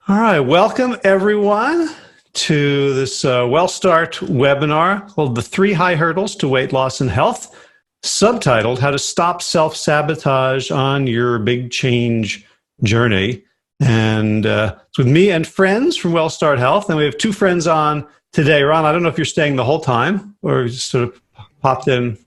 All right, welcome everyone to this WellStart webinar called The Three High Hurdles to Weight Loss and Health, subtitled How to Stop Self-Sabotage on Your Big Change Journey. And it's with me and friends from WellStart Health, and we have two friends on today. Ron, I don't know if you're staying the whole time or you just sort of popped in.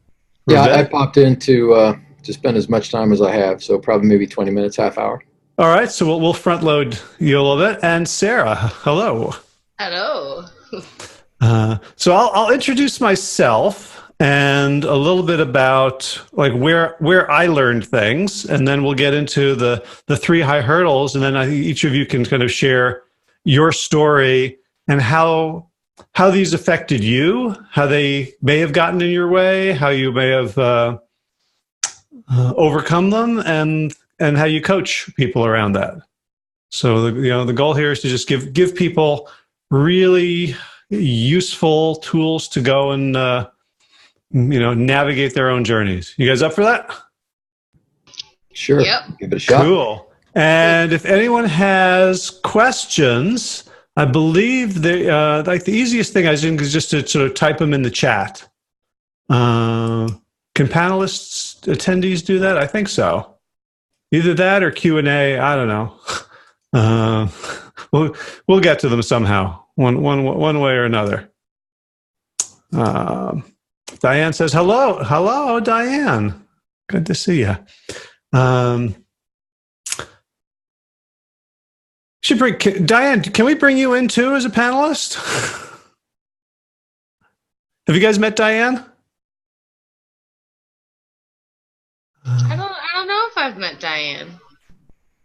Yeah, I popped in to spend as much time as I have, so probably maybe 20 minutes, half hour. All right, so we'll front load you a little bit. And Sarah, hello. Hello. So I'll introduce myself and a little bit about like where I learned things, and then we'll get into the three high hurdles, and then I think each of you can kind of share your story and how these affected you, how they may have gotten in your way, how you may have overcome them, and how you coach people around that. So the goal here is to just give people really useful tools to go and navigate their own journeys. You guys up for that? Sure. Yep. Give it a shot. Cool. And if anyone has questions, I believe the easiest thing I think is just to sort of type them in the chat. Can panelists, attendees do that? I think so. Either that or Q&A. I don't know. We'll get to them somehow, one way or another. Diane says hello, Diane. Good to see you. Diane, can we bring you in too as a panelist? Have you guys met Diane? I don't know if I've met Diane.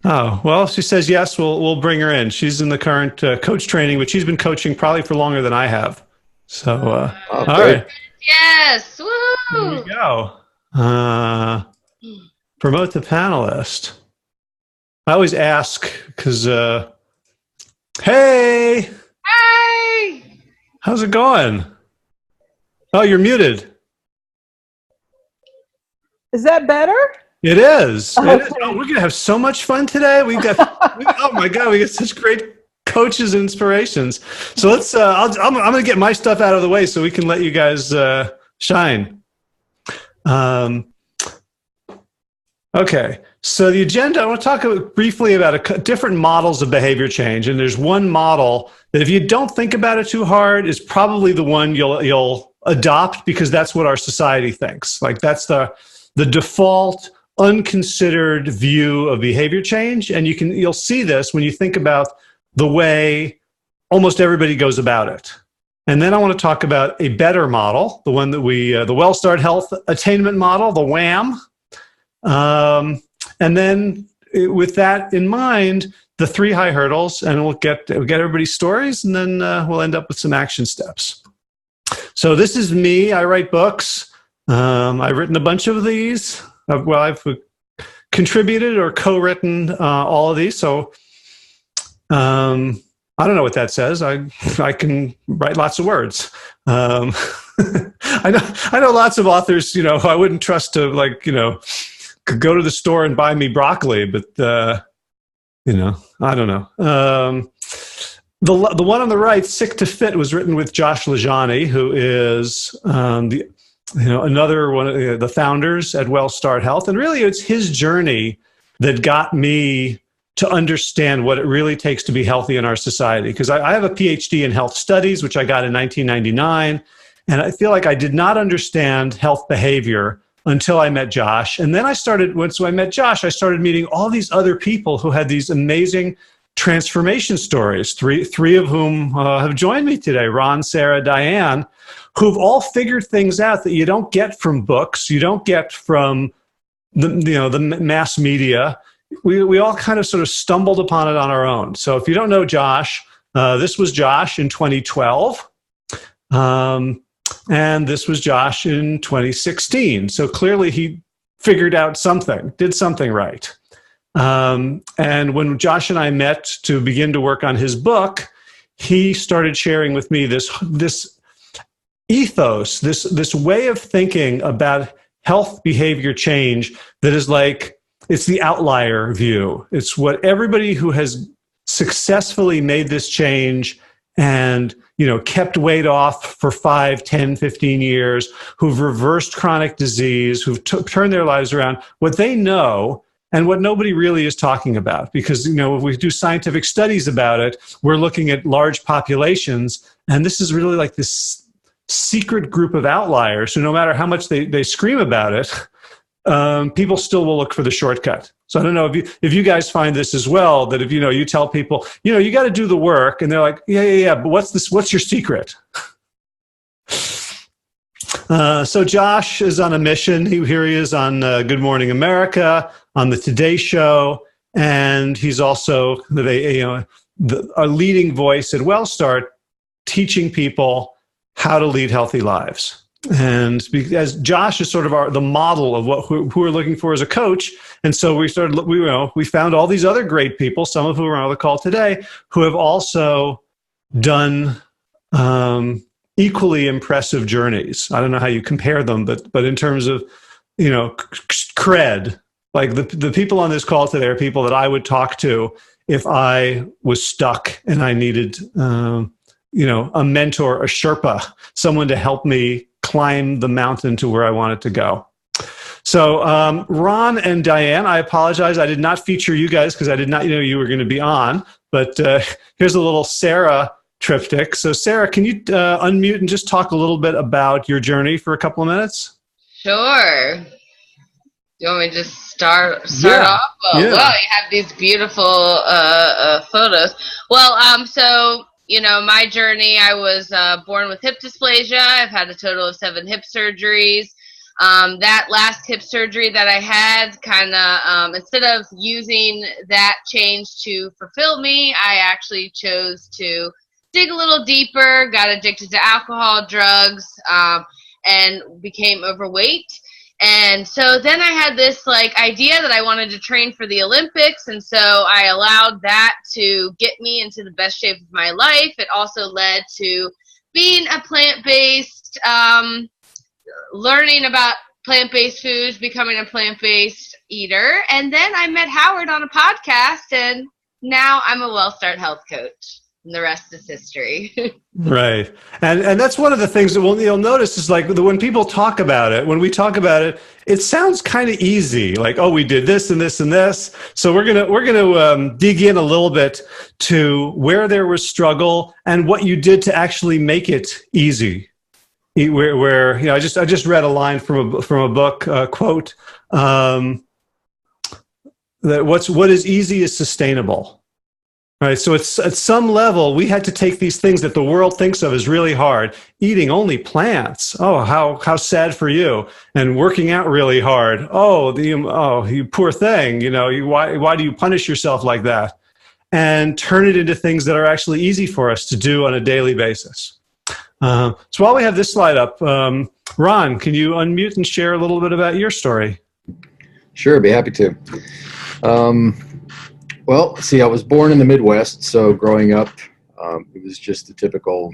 Oh, well, she says yes, we'll bring her in. She's in the current coach training, but she's been coaching probably for longer than I have. So, all right. Yes, woo! Here we go. Promote the panelist. I always ask because, hey! Hi! How's it going? Oh, you're muted. Is that better? It is. It is. Oh, we're going to have so much fun today. Oh my God, we got such great coaches and inspirations. So let's, I'm going to get my stuff out of the way so we can let you guys shine. Okay. So the agenda, I want to talk briefly about different models of behavior change. And there's one model that if you don't think about it too hard is probably the one you'll adopt because that's what our society thinks. Like that's the default unconsidered view of behavior change. And you'll see this when you think about the way almost everybody goes about it. And then I want to talk about a better model, the one that the WellStart Health Attainment model, the WHAM. And then with that in mind, the three high hurdles, and we'll get everybody's stories, and then we'll end up with some action steps. So this is me. I write books. I've written a bunch of these. I've contributed or co-written all of these. So I don't know what that says. I can write lots of words. I know lots of authors, who I wouldn't trust to could go to the store and buy me broccoli, but I don't know. The one on the right, Sick to Fit, was written with Josh Lajani, who is another one of the founders at WellStart Health. And really, it's his journey that got me to understand what it really takes to be healthy in our society. Because I have a PhD in health studies, which I got in 1999. And I feel like I did not understand health behavior until I met Josh. And then once I met Josh, I started meeting all these other people who had these amazing transformation stories, three of whom have joined me today, Ron, Sarah, Diane, who've all figured things out that you don't get from books, you don't get from the mass media. We all kind of sort of stumbled upon it on our own. So if you don't know Josh, this was Josh in 2012. And this was Josh in 2016. So clearly he figured out something, did something right. And when Josh and I met to begin to work on his book, he started sharing with me this ethos, this way of thinking about health behavior change that is like, it's the outlier view. It's what everybody who has successfully made this change and, kept weight off for 5, 10, 15 years, who've reversed chronic disease, who've turned their lives around, what they know and what nobody really is talking about. Because, if we do scientific studies about it, we're looking at large populations, and this is really like this secret group of outliers who, no matter how much they scream about it, people still will look for the shortcut. So I don't know if you guys find this as well, that if, you tell people, you got to do the work, and they're like, yeah, but what's your secret? So Josh is on a mission. Here he is on Good Morning America, on the Today Show, and he's also a leading voice at WellStart, teaching people how to lead healthy lives. And as Josh is sort of the model of who we're looking for as a coach, and so we found all these other great people, some of whom are on the call today, who have also done equally impressive journeys. I don't know how you compare them, but in terms of cred, like the people on this call today are people that I would talk to if I was stuck and I needed a mentor, a Sherpa, someone to help me climb the mountain to where I wanted to go. So Ron and Diane, I apologize. I did not feature you guys because I did not know you were going to be on. But here's a little Sarah triptych. So Sarah, can you unmute and just talk a little bit about your journey for a couple of minutes? Sure. You want me to just start Yeah. off? Oh, Yeah. Well, you have these beautiful photos. Well, so my journey, I was born with hip dysplasia. I've had a total of 7 hip surgeries. That last hip surgery that I had kind of, instead of using that change to fulfill me, I actually chose to dig a little deeper, got addicted to alcohol, drugs, and became overweight. And so then I had this idea that I wanted to train for the Olympics, and so I allowed that to get me into the best shape of my life. It also led to being a plant-based, learning about plant-based foods, becoming a plant-based eater, and then I met Howard on a podcast, and now I'm a WellStart health coach. And the rest is history. Right. And that's one of the things that you'll notice is when people talk about it, when we talk about it, it sounds kind of easy. Like, oh, we did this and this and this. So we're gonna dig in a little bit to where there was struggle and what you did to actually make it easy. Where I just read a line from a book, quote, that what is easy is sustainable. Right, so it's at some level we had to take these things that the world thinks of as really hard, eating only plants. Oh, how sad for you! And working out really hard. You poor thing. Why do you punish yourself like that? And turn it into things that are actually easy for us to do on a daily basis. So while we have this slide up, Ron, can you unmute and share a little bit about your story? Sure, I'd be happy to. Well, see, I was born in the Midwest, so growing up, it was just the typical,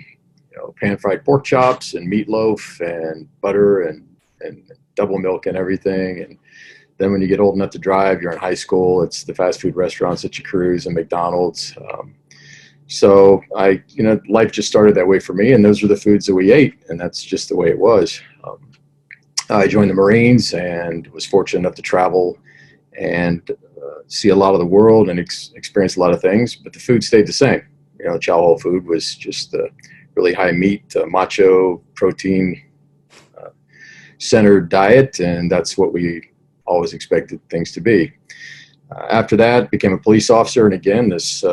pan-fried pork chops and meatloaf and butter and double milk and everything. And then when you get old enough to drive, you're in high school, it's the fast food restaurants at your Cruise and McDonald's. So life just started that way for me, and those were the foods that we ate, and that's just the way it was. I joined the Marines and was fortunate enough to travel and see a lot of the world and experience a lot of things, but the food stayed the same. Chow hall food was just really high meat, macho, protein centered diet, and that's what we always expected things to be. After that, became a police officer, and again, this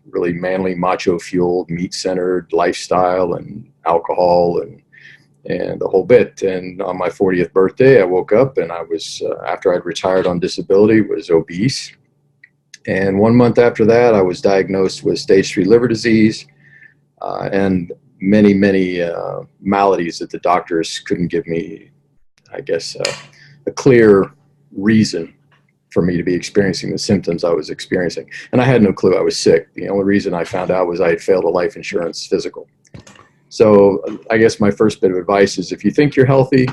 really manly, macho fueled, meat centered lifestyle and alcohol and the whole bit. And on my 40th birthday, I woke up and I was, after I'd retired on disability, was obese. And 1 month after that, I was diagnosed with stage 3 liver disease and many, many maladies that the doctors couldn't give me, I guess, a clear reason for me to be experiencing the symptoms I was experiencing. And I had no clue I was sick. The only reason I found out was I had failed a life insurance physical. So I guess my first bit of advice is if you think you're healthy,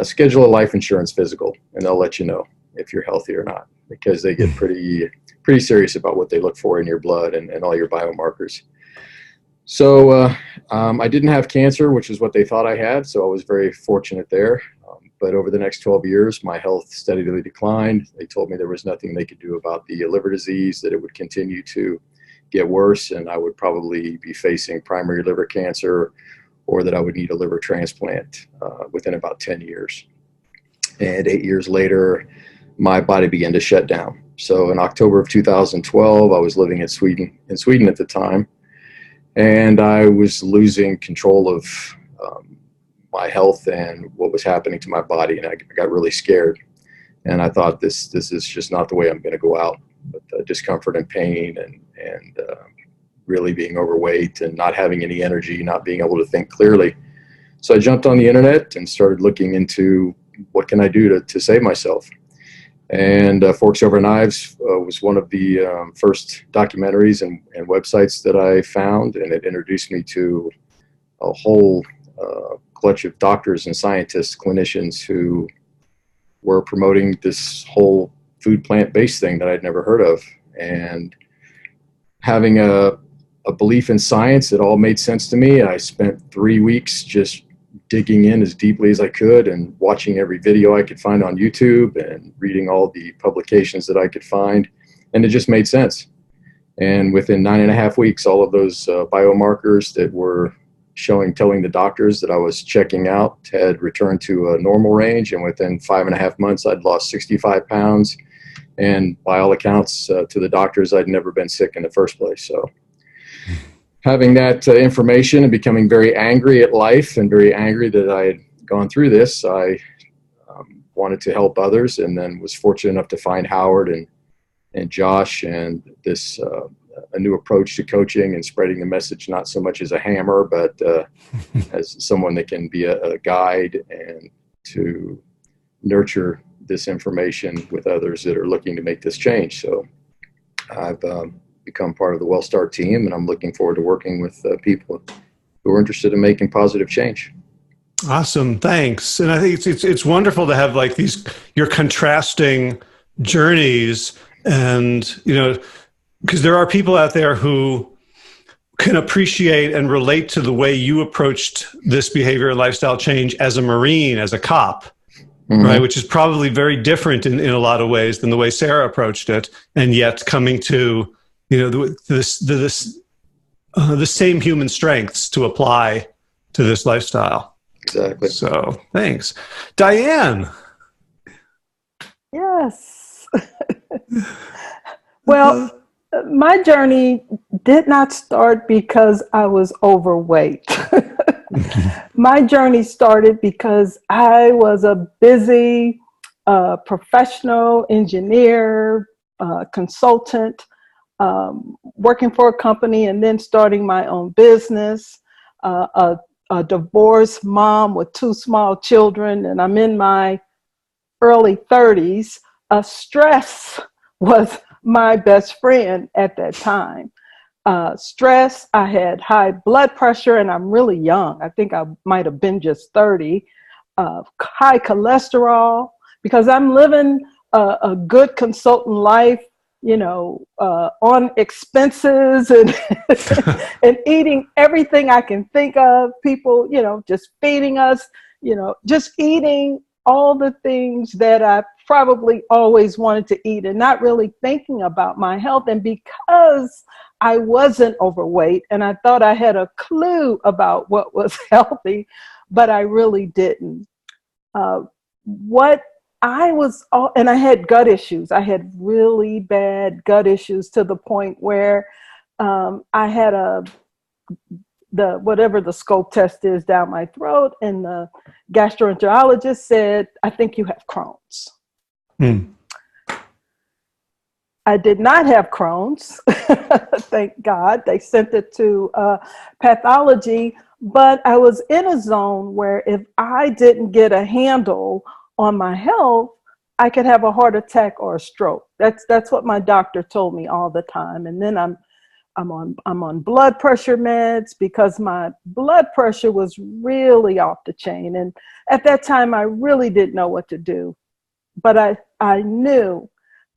schedule a life insurance physical, and they'll let you know if you're healthy or not. because they get pretty serious about what they look for in your blood and all your biomarkers. So I didn't have cancer, which is what they thought I had, so I was very fortunate there. But over the next 12 years, my health steadily declined. They told me there was nothing they could do about the liver disease, that it would continue to get worse, and I would probably be facing primary liver cancer, or that I would need a liver transplant within about 10 years. And 8 years later, my body began to shut down. So in October of 2012, I was living in Sweden at the time, and I was losing control of my health and what was happening to my body, and I got really scared. And I thought, this is just not the way I'm going to go out, with discomfort and pain and really being overweight and not having any energy, not being able to think clearly. So I jumped on the internet and started looking into what can I do to save myself. And Forks Over Knives was one of the first documentaries and websites that I found, and it introduced me to a whole clutch of doctors and scientists, clinicians who were promoting this whole food plant-based thing that I'd never heard of. And having a belief in science, it all made sense to me. I spent 3 weeks just digging in as deeply as I could and watching every video I could find on YouTube and reading all the publications that I could find, and it just made sense. And within 9.5 weeks, all of those biomarkers that were telling the doctors that I was checking out had returned to a normal range, and within 5.5 months, I'd lost 65 pounds. And by all accounts, to the doctors, I'd never been sick in the first place. So having that information and becoming very angry at life and very angry that I had gone through this, I wanted to help others, and then was fortunate enough to find Howard and Josh and this a new approach to coaching and spreading the message, not so much as a hammer, but as someone that can be a guide and to nurture this information with others that are looking to make this change. So I've become part of the WellStart team, and I'm looking forward to working with people who are interested in making positive change. Awesome. Thanks. And I think it's wonderful to have like your contrasting journeys, and, because there are people out there who can appreciate and relate to the way you approached this behavior and lifestyle change as a Marine, as a cop, mm-hmm. right? Which is probably very different in a lot of ways than the way Sarah approached it. And yet coming to, the same human strengths to apply to this lifestyle. Exactly. So thanks. Diane. Yes. Well, my journey did not start because I was overweight. My journey started because I was a busy professional engineer, consultant, working for a company and then starting my own business, a divorced mom with 2 small children, and I'm in my early 30s. Stress was my best friend at that time. Stress, I had high blood pressure, and I'm really young. I think I might have been just 30. High cholesterol, because I'm living a good consultant life, on expenses and and eating everything I can think of. People, just feeding us, just eating all the things that I probably always wanted to eat, and not really thinking about my health. And because I wasn't overweight and I thought I had a clue about what was healthy, but I really didn't. And I had gut issues. I had really bad gut issues to the point where I had whatever the scope test is down my throat, and the gastroenterologist said, "I think you have Crohn's." I did not have Crohn's. Thank God. They sent it to pathology, but I was in a zone where if I didn't get a handle on my health, I could have a heart attack or a stroke. That's what my doctor told me all the time. And then I'm on blood pressure meds because my blood pressure was really off the chain. And at that time, I really didn't know what to do. But I knew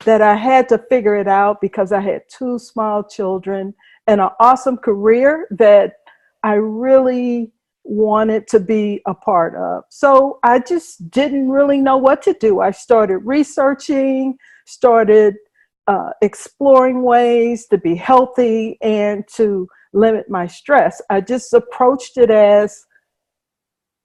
that I had to figure it out because I had 2 small children and an awesome career that I really wanted to be a part of. So I just didn't really know what to do. I started researching, started exploring ways to be healthy and to limit my stress. I just approached it as,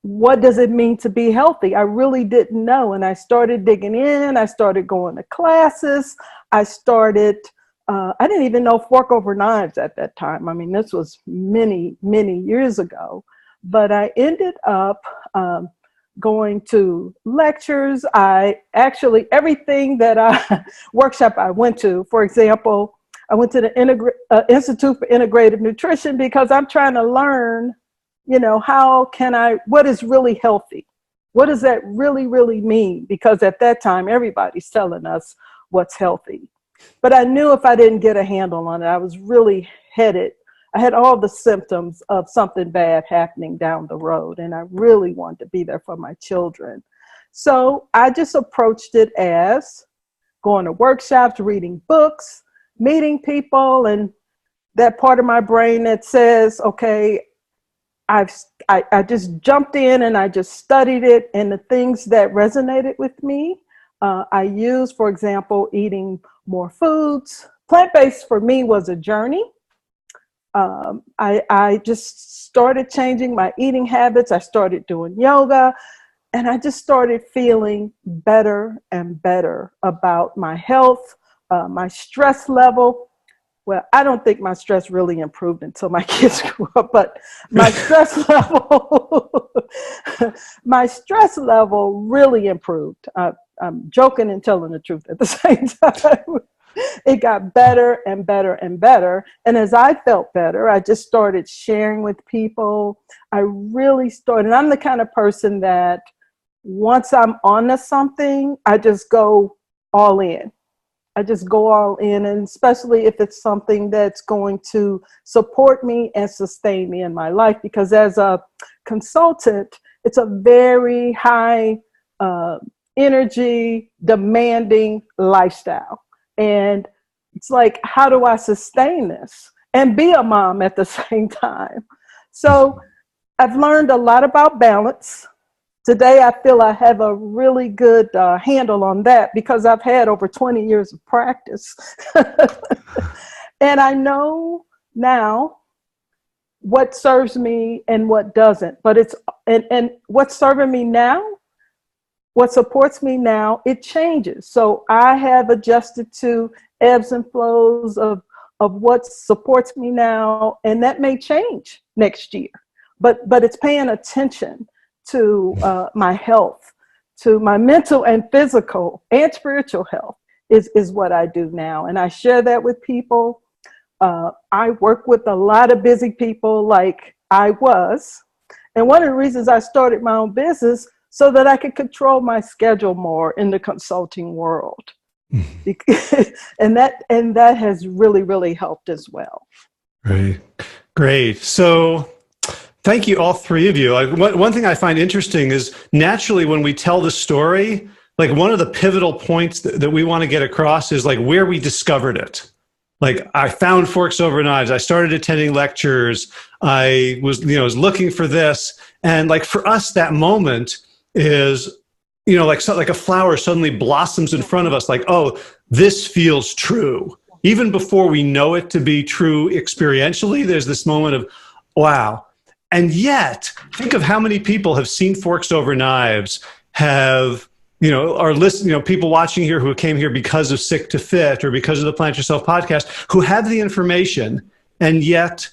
what does it mean to be healthy? I really didn't know. And I started digging in. I started going to classes. I didn't even know fork over knives at that time. I mean, this was many, many years ago. But I ended up going to lectures. Everything that workshop I went to, for example, I went to the Institute for Integrative Nutrition because I'm trying to learn, what is really healthy? What does that really, really mean? Because at that time, everybody's telling us what's healthy. But I knew if I didn't get a handle on it, I was really headed. I had all the symptoms of something bad happening down the road, and I really wanted to be there for my children. So I just approached it as going to workshops, reading books, meeting people, and that part of my brain that says, okay, I just jumped in and I just studied it, and the things that resonated with me, I used, for example, eating more foods. Plant-based for me was a journey. I just started changing my eating habits. I started doing yoga, and I just started feeling better and better about my health, my stress level. Well, I don't think my stress really improved until my kids grew up, but my stress level really improved. I'm joking and telling the truth at the same time. It got better and better and better. And as I felt better, I just started sharing with people. I really started. I'm the kind of person that once I'm onto something, I just go all in. And especially if it's something that's going to support me and sustain me in my life. Because as a consultant, it's a very high energy demanding lifestyle. And it's like, how do I sustain this and be a mom at the same time? So I've learned a lot about balance. Today, I feel I have a really good handle on that because I've had over 20 years of practice. And I know now what serves me and what doesn't. But and what's serving me now, what supports me now, it changes. So I have adjusted to ebbs and flows of what supports me now, and that may change next year. But it's paying attention to my health, to my mental and physical and spiritual health is what I do now. And I share that with people. I work with a lot of busy people like I was. And one of the reasons I started my own business so that I could control my schedule more in the consulting world. and that has really, really helped as well. Right. Great. So thank you, all three of you. One thing I find interesting is naturally when we tell the story, like one of the pivotal points that we want to get across is like where we discovered it. Like I found Forks Over Knives. I started attending lectures. I was looking for this. And like for us, that moment is, like a flower suddenly blossoms in front of us. Like, oh, this feels true. Even before we know it to be true experientially, there's this moment of, wow. And yet, think of how many people have seen Forks Over Knives, are listening, people watching here who came here because of Sick to Fit or because of the Plant Yourself podcast, who have the information and yet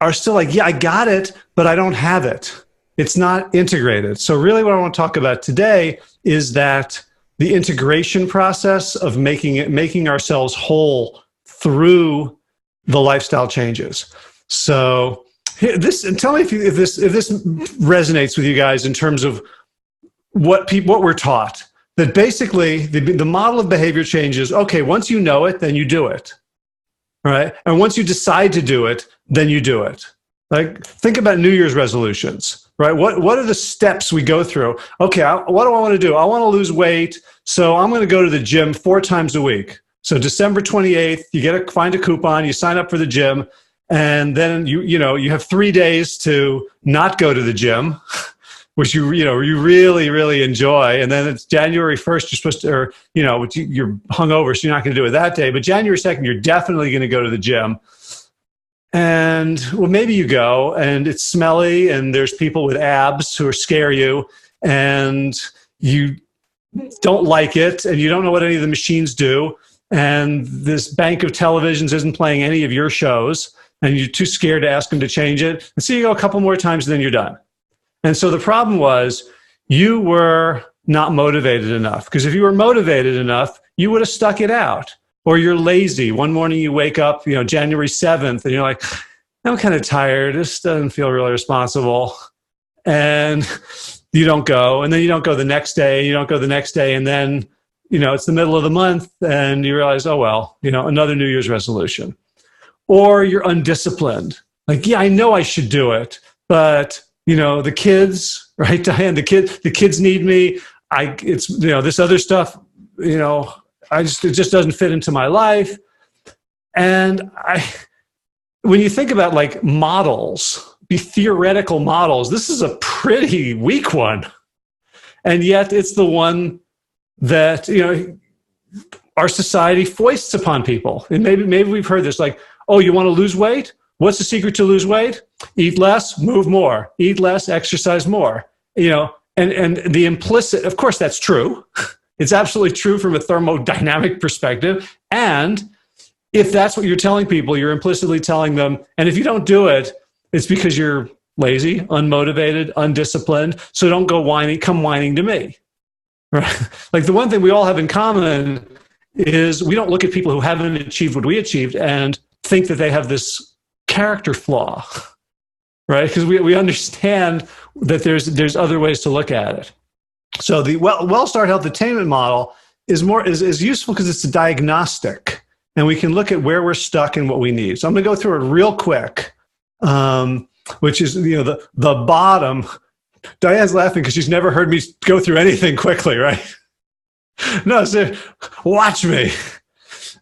are still like, yeah, I got it, but I don't have it. It's not integrated. So really what I want to talk about today is that the integration process of making ourselves whole through the lifestyle changes. So and tell me if this resonates with you guys in terms of what we're taught. That basically the model of behavior change is, okay, once you know it, then you do it, right? And once you decide to do it, then you do it. Like think about New Year's resolutions, right? What are the steps we go through? Okay, what do I want to do? I want to lose weight, so I'm going to go to the gym 4 times a week. So December 28th, you find a coupon, you sign up for the gym, and then you have 3 days to not go to the gym, which you really, really enjoy. And then it's January 1st, you're supposed to, or, you're hungover, so you're not going to do it that day. But January 2nd, you're definitely going to go to the gym. And well, maybe you go and it's smelly and there's people with abs who scare you and you don't like it and you don't know what any of the machines do. And this bank of televisions isn't playing any of your shows and you're too scared to ask them to change it. And so you go a couple more times and then you're done. And so the problem was you were not motivated enough, because if you were motivated enough, you would have stuck it out. Or you're lazy. One morning you wake up, January 7th, and you're like, I'm kind of tired. This doesn't feel really responsible. And you don't go. And then you don't go the next day. And you don't go the next day. And then, it's the middle of the month and you realize, oh, well, another New Year's resolution. Or you're undisciplined. Like, yeah, I know I should do it. But, the kids, right, Diane, the kids need me. This other stuff, it just doesn't fit into my life. And when you think about like models, the theoretical models, this is a pretty weak one. And yet it's the one that, our society foists upon people. And maybe we've heard this, like, oh, you want to lose weight? What's the secret to lose weight? Eat less, move more. Eat less, exercise more. And the implicit, of course, that's true. It's absolutely true from a thermodynamic perspective. And if that's what you're telling people, you're implicitly telling them, and if you don't do it, it's because you're lazy, unmotivated, undisciplined. So don't come whining to me. Right? Like the one thing we all have in common is we don't look at people who haven't achieved what we achieved and think that they have this character flaw, right? Because we understand that there's other ways to look at it. So the WellStart Health Attainment model is useful because it's a diagnostic, and we can look at where we're stuck and what we need. So I'm going to go through it real quick, which is the bottom. Diane's laughing because she's never heard me go through anything quickly, right? No, so watch me.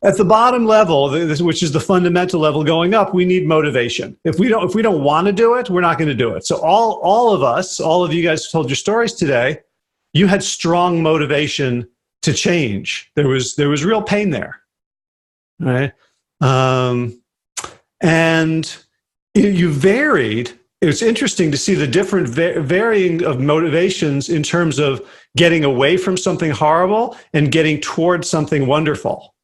At the bottom level, which is the fundamental level going up, we need motivation. If we don't want to do it, we're not going to do it. So all of you guys told your stories today. You had strong motivation to change. There was real pain there, right? And you varied. It's interesting to see the different varying of motivations in terms of getting away from something horrible and getting towards something wonderful,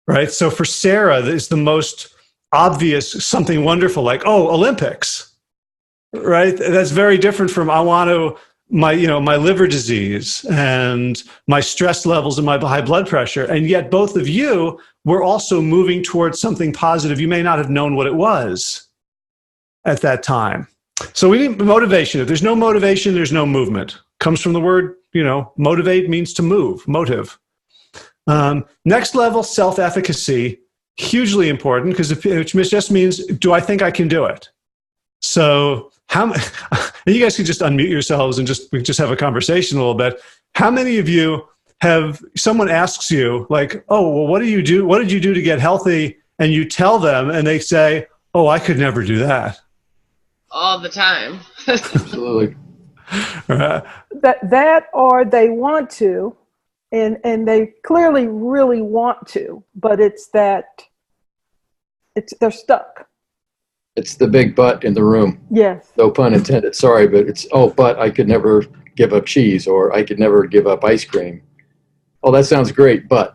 right? So for Sarah, it's the most obvious something wonderful, like, oh, Olympics, right? That's very different from my liver disease and my stress levels and my high blood pressure. And yet both of you were also moving towards something positive. You may not have known what it was at that time. So we need motivation. If there's no motivation, there's no movement. Comes from the word, motivate means to move, motive. Next level, self-efficacy, hugely important, which just means, do I think I can do it? So and you guys can just unmute yourselves and we just have a conversation a little bit. How many of you someone asks you like, oh, well, what do you do? What did you do to get healthy? And you tell them and they say, oh, I could never do that. All the time. Absolutely. That or they want to, and they clearly really want to, but they're stuck. It's the big but in the room. Yes. No pun intended. Sorry, but but I could never give up cheese, or I could never give up ice cream. Oh, that sounds great, but.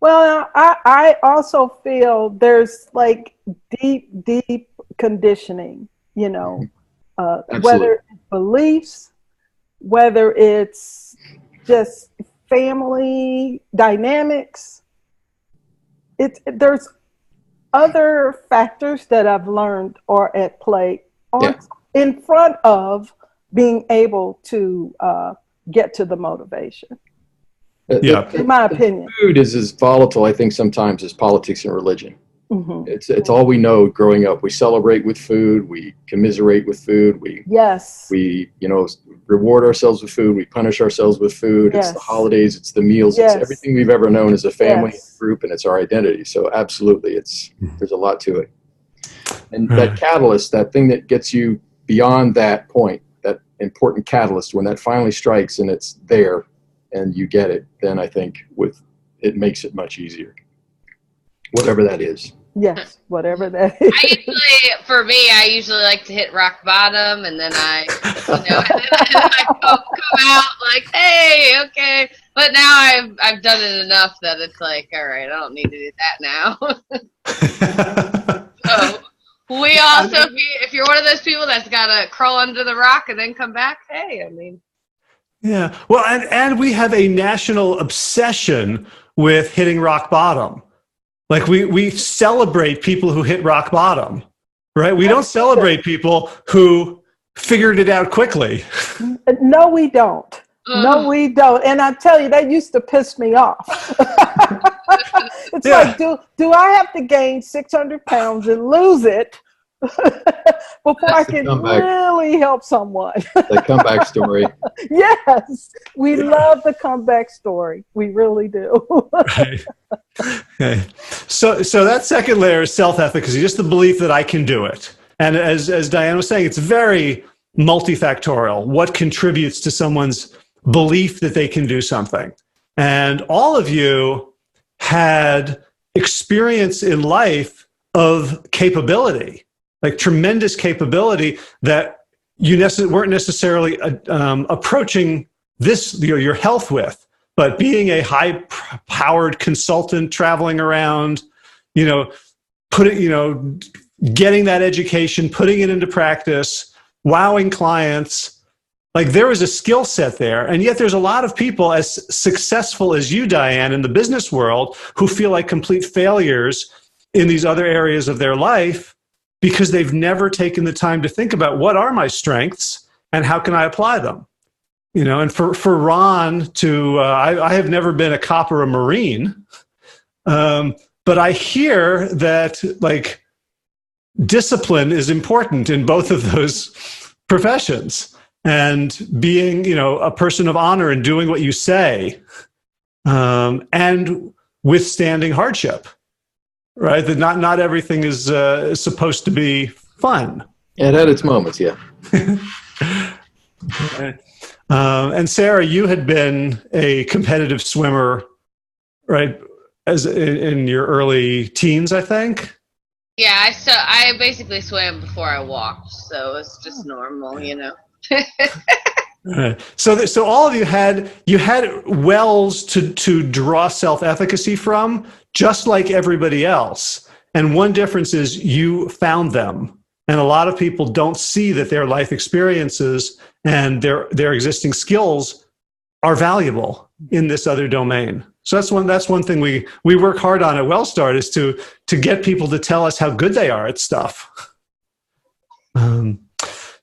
Well, I also feel there's like deep conditioning, whether it's beliefs, whether it's just family dynamics. There's other factors that I've learned are at play in front of being able to get to the motivation. In my opinion, food is as volatile, I think, sometimes as politics and religion. Mm-hmm. It's all we know growing up. We celebrate with food. We commiserate with food. We reward ourselves with food. We punish ourselves with food. Yes. It's the holidays. It's the meals. Yes. It's everything we've ever known as a family Yes. group, and it's our identity. So absolutely, there's a lot to it. And Right. that catalyst, that thing that gets you beyond that point, that important catalyst, when that finally strikes and it's there and you get it, then I think it makes it much easier. Whatever that is. Yes, whatever that is. For me, I usually like to hit rock bottom, and then I come out like, hey, okay. But now I've done it enough that it's like, all right, I don't need to do that now. So we also, if you're one of those people that's got to crawl under the rock and then come back, hey, I mean. Yeah. Well, and we have a national obsession with hitting rock bottom. Like we celebrate people who hit rock bottom, right? We don't celebrate people who figured it out quickly. No, we don't. No, we don't. And I tell you, that used to piss me off. It's like, do I have to gain 600 pounds and lose it before I can really help someone? The comeback story. Yes, we love the comeback story. We really do. Right. Okay. So that second layer is self-efficacy, just the belief that I can do it. And as Diane was saying, it's very multifactorial. What contributes to someone's belief that they can do something? And all of you had experience in life of capability, like tremendous capability that you weren't necessarily approaching your health with, but being a high-powered consultant traveling around, getting that education, putting it into practice, wowing clients. Like there was a skill set there. And yet there's a lot of people as successful as you, Diane, in the business world who feel like complete failures in these other areas of their life because they've never taken the time to think about what are my strengths and how can I apply them? And for Ron I have never been a cop or a Marine, but I hear that like discipline is important in both of those professions. And being, a person of honor and doing what you say, and withstanding hardship, right? That not everything is supposed to be fun. It had its moments, yeah. And Sarah, you had been a competitive swimmer, right? As in your early teens, I think. Yeah, I basically swam before I walked, so it's just normal, Right. So all of you had wells to draw self-efficacy from, just like everybody else. And one difference is you found them. And a lot of people don't see that their life experiences and their existing skills are valuable in this other domain. So that's one thing we work hard on at WellStart is to get people to tell us how good they are at stuff.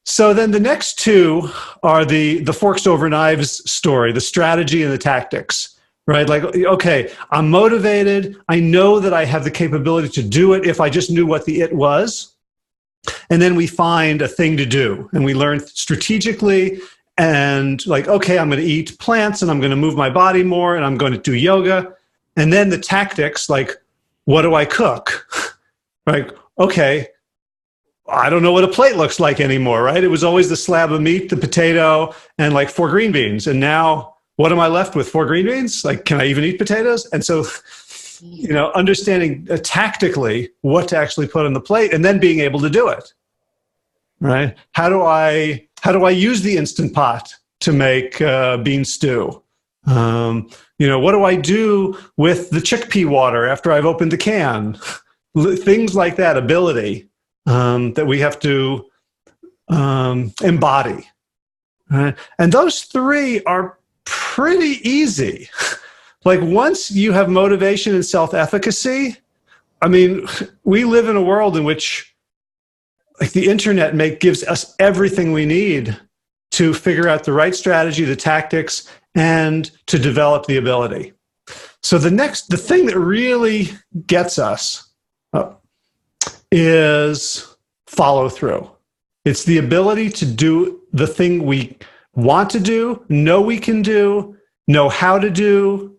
So then the next two are the forks over knives story, the strategy and the tactics, right? Like, okay, I'm motivated. I know that I have the capability to do it if I just knew what the it was. And then we find a thing to do and we learn strategically and like, okay, I'm going to eat plants and I'm going to move my body more and I'm going to do yoga. And then the tactics, like, what do I cook? Like, okay, I don't know what a plate looks like anymore, right? It was always the slab of meat, the potato, and like 4 green beans. And now what am I left with? 4 green beans? Like, can I even eat potatoes? And so, understanding tactically what to actually put on the plate and then being able to do it, right? How do I use the Instant Pot to make bean stew? What do I do with the chickpea water after I've opened the can? Things like that, ability. That we have to embody. Right? And those 3 are pretty easy. Like once you have motivation and self-efficacy, I mean, we live in a world in which like the internet gives us everything we need to figure out the right strategy, the tactics, and to develop the ability. So the thing that really gets us is follow through. It's the ability to do the thing we want to do, know we can do, know how to do,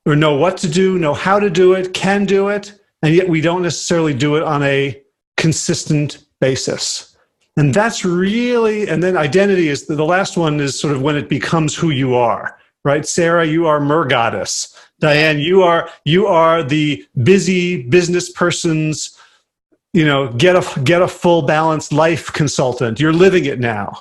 or know what to do, know how to do it, can do it, and yet we don't necessarily do it on a consistent basis. And that's really, and then identity is, the last one is sort of when it becomes who you are, right? Sarah, you are Mergoddess. Diane, you are the busy business person's, get a full balanced life consultant. You're living it now,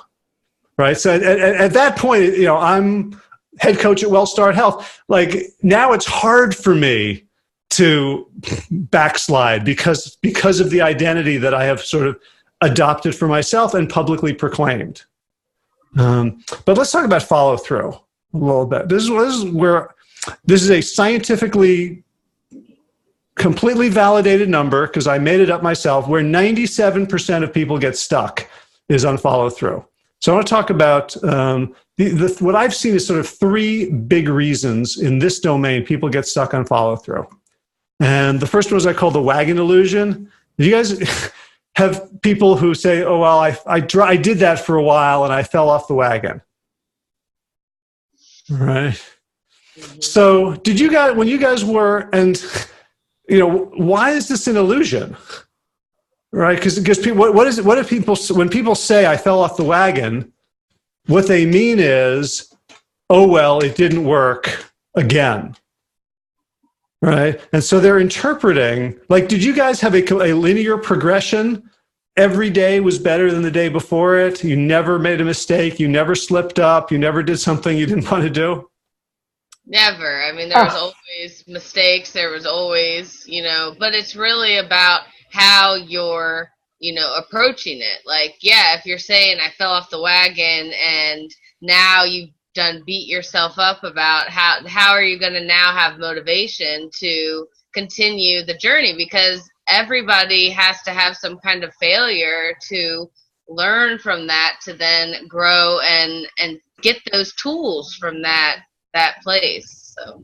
right? So at that point, I'm head coach at WellStart Health. Like, now it's hard for me to backslide because of the identity that I have sort of adopted for myself and publicly proclaimed. But let's talk about follow through a little bit. This is a scientifically completely validated number, because I made it up myself, where 97% of people get stuck is on follow through. So I want to talk about what I've seen is sort of three big reasons in this domain people get stuck on follow through. And the first one is I call the Wagon Illusion. Do you guys have people who say, oh, well, I did that for a while and I fell off the wagon? Right. So did you guys, when you guys were, and why is this an illusion? Right? Because people, what if people, when people say I fell off the wagon, what they mean is, oh, well, it didn't work again. Right? And so they're interpreting, like, did you guys have a linear progression? Every day was better than the day before it. You never made a mistake. You never slipped up. You never did something you didn't want to do. Never. I mean, there was always mistakes. There was always, but it's really about how you're, approaching it. Like, yeah, if you're saying I fell off the wagon and now you've beat yourself up about how are you going to now have motivation to continue the journey, because everybody has to have some kind of failure to learn from that, to then grow and get those tools from that place. So,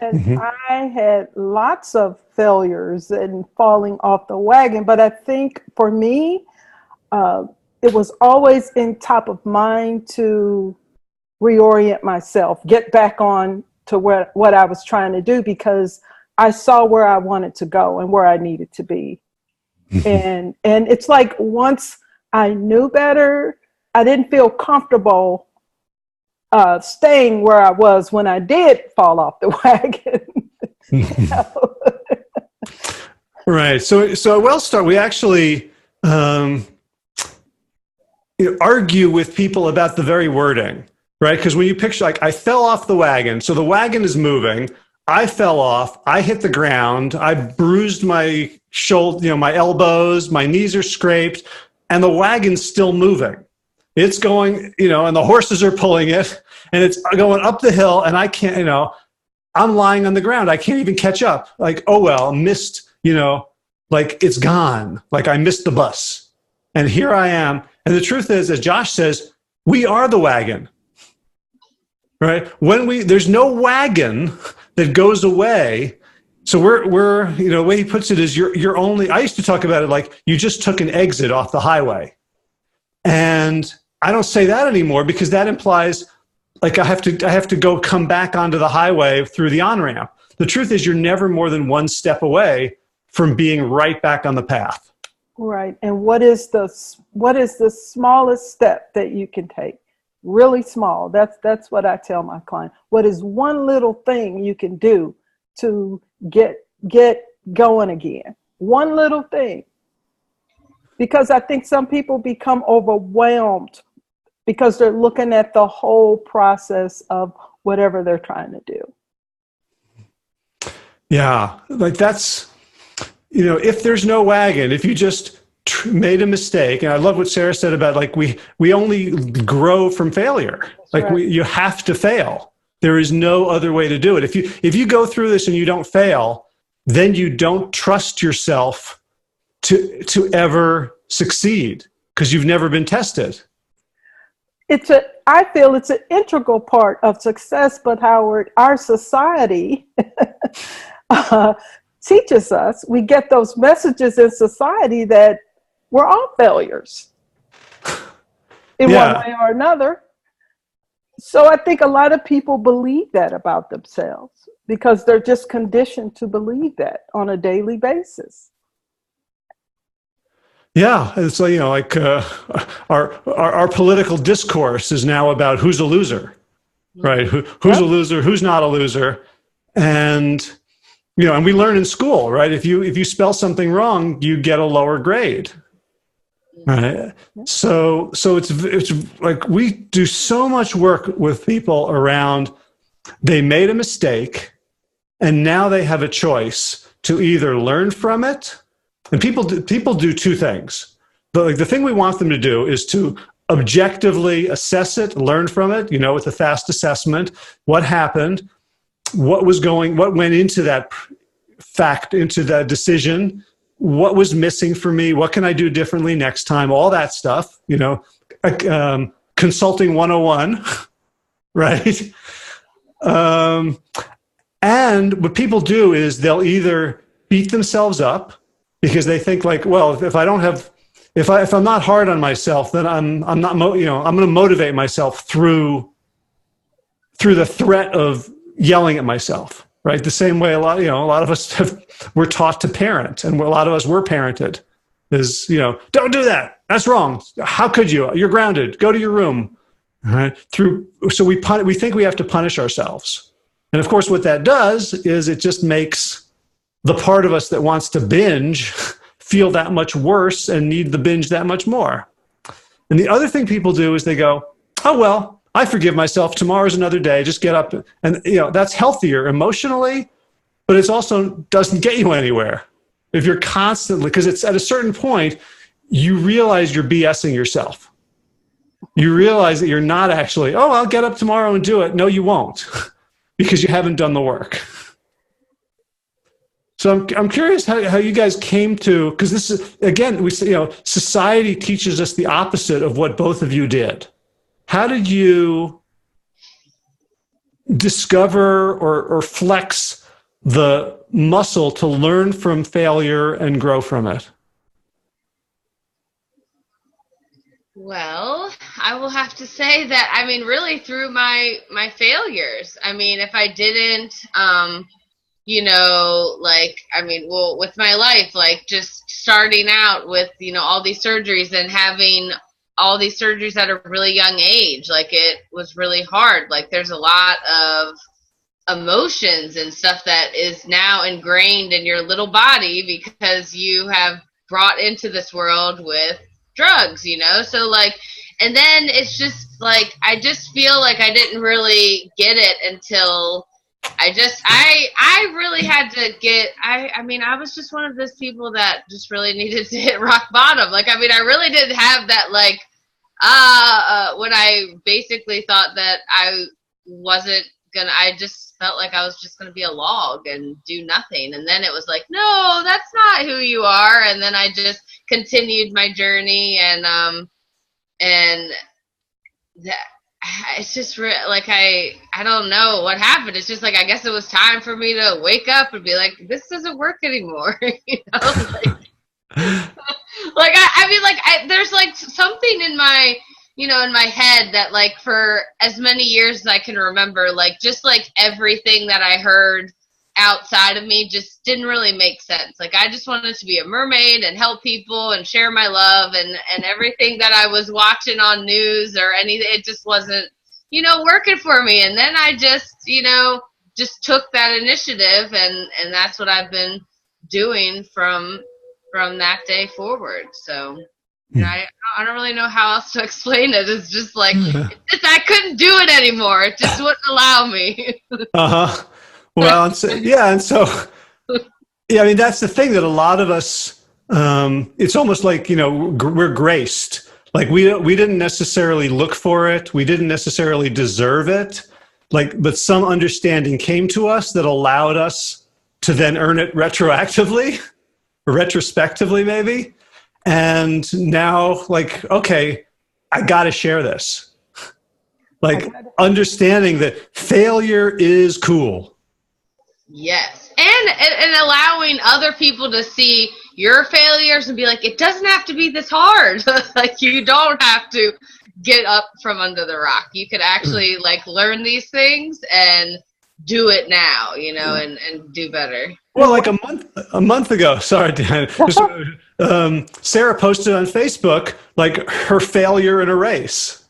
and I had lots of failures and falling off the wagon, but I think for me, it was always in top of mind to reorient myself, get back on to what I was trying to do, because I saw where I wanted to go and where I needed to be. And it's like, once I knew better, I didn't feel comfortable staying where I was when I did fall off the wagon. Right. So at WellStart, we actually argue with people about the very wording, right? Because when you picture, like, I fell off the wagon, so the wagon is moving. I fell off. I hit the ground. I bruised my shoulder, my elbows. My knees are scraped, and the wagon's still moving. It's going, and the horses are pulling it, and it's going up the hill, and I can't, I'm lying on the ground. I can't even catch up. Like, oh, well, missed, like, it's gone. Like, I missed the bus. And here I am. And the truth is, as Josh says, we are the wagon, right? There's no wagon that goes away. So we're the way he puts it is you're only, I used to talk about it like you just took an exit off the highway. And I don't say that anymore, because that implies like I have to come back onto the highway through the on-ramp. The truth is you're never more than one step away from being right back on the path. Right. And what is the smallest step that you can take? Really small. That's what I tell my client. What is one little thing you can do to get going again? One little thing. Because I think some people become overwhelmed because they're looking at the whole process of whatever they're trying to do. Yeah, like that's, if there's no wagon, if you just made a mistake, and I love what Sarah said about like we only grow from failure. That's like right. You have to fail. There is no other way to do it. If you go through this and you don't fail, then you don't trust yourself to ever succeed, because you've never been tested. I feel it's an integral part of success, but Howard, our society teaches us, we get those messages in society that we're all failures in one way or another. So I think a lot of people believe that about themselves because they're just conditioned to believe that on a daily basis. Yeah, it's like, like our political discourse is now about who's a loser, right? Who's a loser, who's not a loser, and and we learn in school, right? If you spell something wrong, you get a lower grade, right? So it's like we do so much work with people around. They made a mistake, and now they have a choice to either learn from it. And people do two things. The thing we want them to do is to objectively assess it, learn from it, with a fast assessment, what happened, what went into that fact, into that decision, what was missing for me, what can I do differently next time, all that stuff, consulting 101, right? And what people do is they'll either beat themselves up, because they think like, well, if I'm not hard on myself, then I'm not, I'm going to motivate myself through the threat of yelling at myself, right? The same way a lot of us we're taught to parent, and a lot of us were parented is, don't do that. That's wrong. How could you? You're grounded. Go to your room. All right. So we think we have to punish ourselves, and of course, what that does is it just makes the part of us that wants to binge feel that much worse and need the binge that much more. And the other thing people do is they go, oh, well, I forgive myself. Tomorrow's another day. Just get up. And, that's healthier emotionally, but it also doesn't get you anywhere. If you're constantly, because it's at a certain point, you realize you're BSing yourself. You realize that you're not actually, oh, I'll get up tomorrow and do it. No, you won't, because you haven't done the work. So I'm curious how you guys came to, because this is, again, society teaches us the opposite of what both of you did. How did you discover or flex the muscle to learn from failure and grow from it? Well, I will have to say that, really through my failures. If I didn't, with my life, like just starting out with, all these surgeries and having all these surgeries at a really young age, like it was really hard. Like there's a lot of emotions and stuff that is now ingrained in your little body because you have brought into this world with drugs, So and then it's just like, I just feel like I didn't really get it until I really had to get, I was just one of those people that just really needed to hit rock bottom. Like, I really didn't have that, like, when I basically thought that I wasn't gonna, I just felt like I was just gonna be a log and do nothing. And then it was like, no, that's not who you are. And then I just continued my journey and that, it's just like I don't know what happened. It's just like, I guess it was time for me to wake up and be like, this doesn't work anymore. There's like something in my, in my head that like for as many years as I can remember, like just like everything that I heard outside of me just didn't really make sense. Like I just wanted to be a mermaid and help people and share my love, and everything that I was watching on news or anything, it just wasn't, working for me. And then I just, just took that initiative, and that's what I've been doing from that day forward. So I don't really know how else to explain it. It's just like, I couldn't do it anymore. It just wouldn't allow me. Uh-huh. Well, that's the thing that a lot of us, it's almost like, we're graced. Like we didn't necessarily look for it. We didn't necessarily deserve it. But some understanding came to us that allowed us to then earn it retroactively, or retrospectively maybe. And now, like, okay, I got to share this. Like understanding that failure is cool. Yes. And allowing other people to see your failures and be like, it doesn't have to be this hard. Like you don't have to get up from under the rock. You could actually like learn these things and do it now, you know, and do better. Well, like a month ago, sorry, Dan, Sarah posted on Facebook like her failure in a race,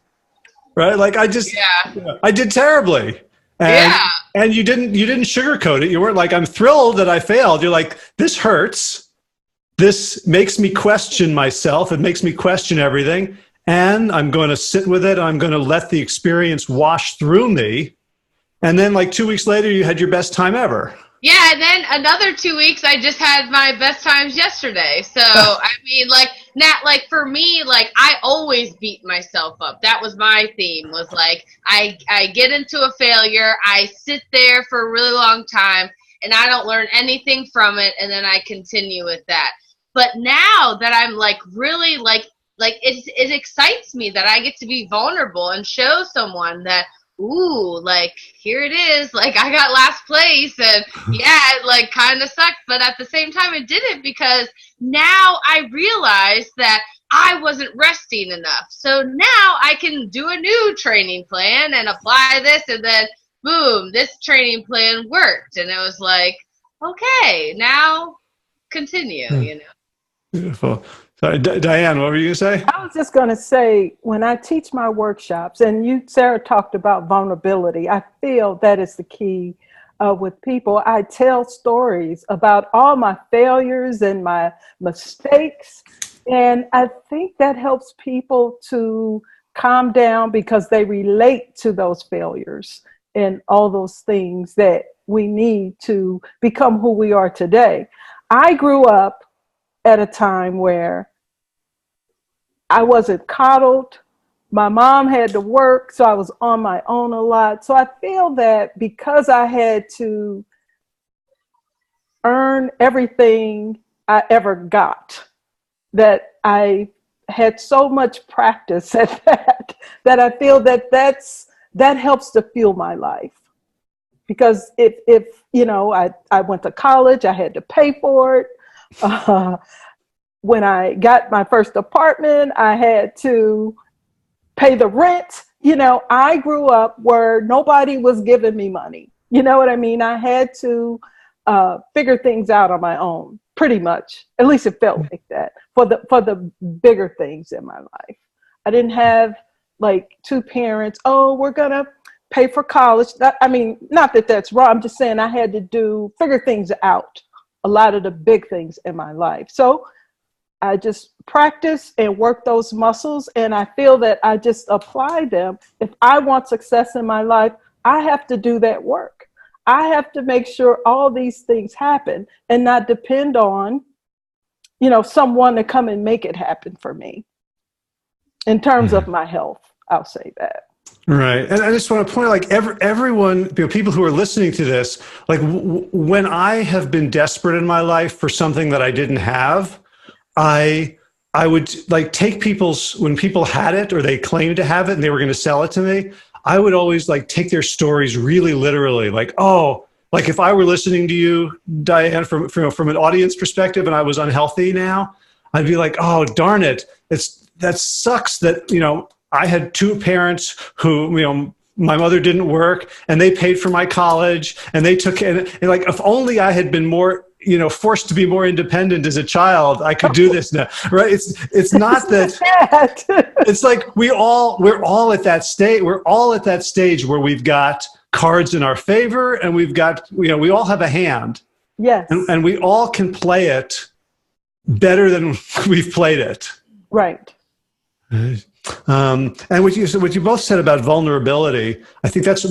right? Like I did terribly, and you didn't sugarcoat it. You weren't like, I'm thrilled that I failed. You're like, this hurts. This makes me question myself. It makes me question everything, and I'm going to sit with it. I'm going to let the experience wash through me. And then like 2 weeks later, you had your best time ever. Yeah, and then another 2 weeks, I just had my best times yesterday. So, I mean, like, like for me, like, I always beat myself up. That was my theme, was like, I get into a failure, I sit there for a really long time, and I don't learn anything from it, and then I continue with that. But now that I'm, like, really, like it excites me that I get to be vulnerable and show someone that, ooh, like, here it is, like, I got last place, and yeah, it, like, kind of sucked, but at the same time, it didn't, because now I realized that I wasn't resting enough, so now I can do a new training plan and apply this, and then, boom, this training plan worked, and it was like, okay, now continue, you know. Beautiful. Sorry, Diane, what were you going to say? I was just going to say, when I teach my workshops, and you, Sarah, talked about vulnerability, I feel that is the key with people. I tell stories about all my failures and my mistakes, and I think that helps people to calm down because they relate to those failures and all those things that we need to become who we are today. I grew up at a time where I wasn't coddled. My mom had to work, so I was on my own a lot. So I feel that because I had to earn everything I ever got, that I had so much practice at that I feel that helps to fuel my life. Because if you know, I went to college, I had to pay for it. When I got my first apartment, I had to pay the rent. You know, I grew up where nobody was giving me money. You know what I mean? I had to figure things out on my own, pretty much. At least it felt like that for the bigger things in my life. I didn't have like two parents. Oh, we're gonna pay for college. I mean, not that that's wrong. I'm just saying I had to figure things out. A lot of the big things in my life. So I just practice and work those muscles, and I feel that I just apply them. If I want success in my life, I have to do that work. I have to make sure all these things happen and not depend on, you know, someone to come and make it happen for me. In terms of my health, I'll say that. Right. And I just want to point out, like, everyone, you know, people who are listening to this, like, when I have been desperate in my life for something that I didn't have, I would like take when people had it or they claimed to have it and they were going to sell it to me, I would always like take their stories really literally. Like, oh, like if I were listening to you, Diane, from an audience perspective and I was unhealthy now, I'd be like, oh, darn it. That sucks that, you know, I had two parents who, you know, my mother didn't work and they paid for my college and they took it. And like, if only I had been more, you know, forced to be more independent as a child, I could do this now, right? It's not that, it's like we're all at that stage. We're all at that stage where we've got cards in our favor and we've got, you know, we all have a hand. Yes. And we all can play it better than we've played it. Right. And what you both said about vulnerability, I think that's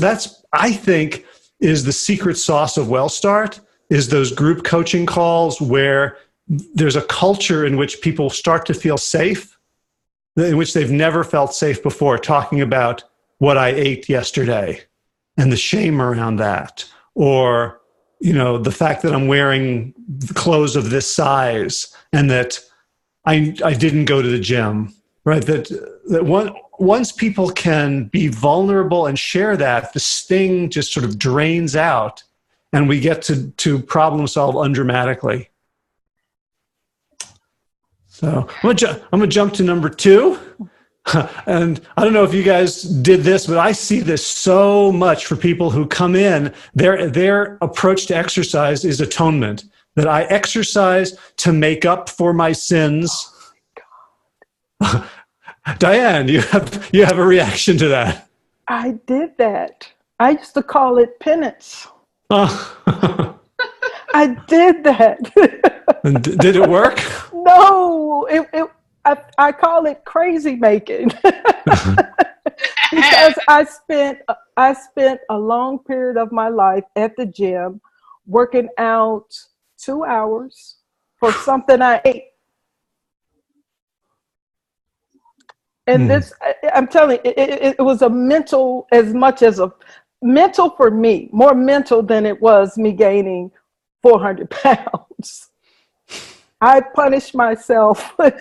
is the secret sauce of WellStart, is those group coaching calls where there's a culture in which people start to feel safe, in which they've never felt safe before, talking about what I ate yesterday and the shame around that, or, you know, the fact that I'm wearing clothes of this size and that I didn't go to the gym. Right, that once people can be vulnerable and share that, the sting just sort of drains out, and we get to problem solve undramatically. So I'm gonna jump to number 2. And I don't know if you guys did this, but I see this so much for people who come in. Their approach to exercise is atonement. That I exercise to make up for my sins. Diane, you have a reaction to that. I did that. I used to call it penance. Oh. I did that. And did it work? No, I call it crazy making. Because I spent a long period of my life at the gym working out 2 hours for something I ate. And this, I'm telling you, it was a mental, as much as a mental for me, more mental than it was me gaining 400 pounds. I punished myself. And